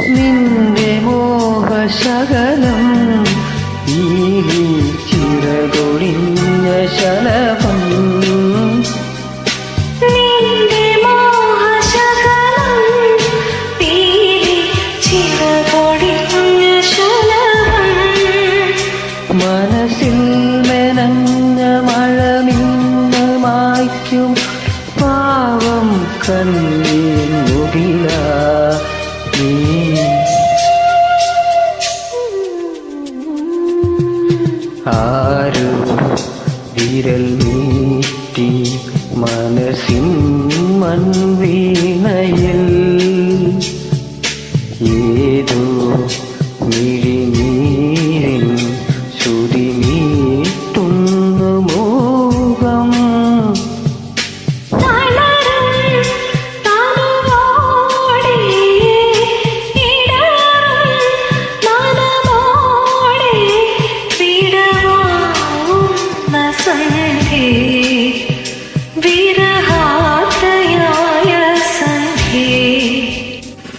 നിന്റെ മോഹശകലം നീലി ചിറകൊടിഞ്ഞ ശലഭം മനസ്സിൽ മെനഞ്ഞ മഴ നിന്ന് മായ്ക്കും പാവം കണ്ണീർ മുകില നീ ആരോ വിരൽ നീട്ടി മനസ്സിൻ മൺവീണയിൽ ഏതോ മിഴിനീരിൻ ശ്രുതി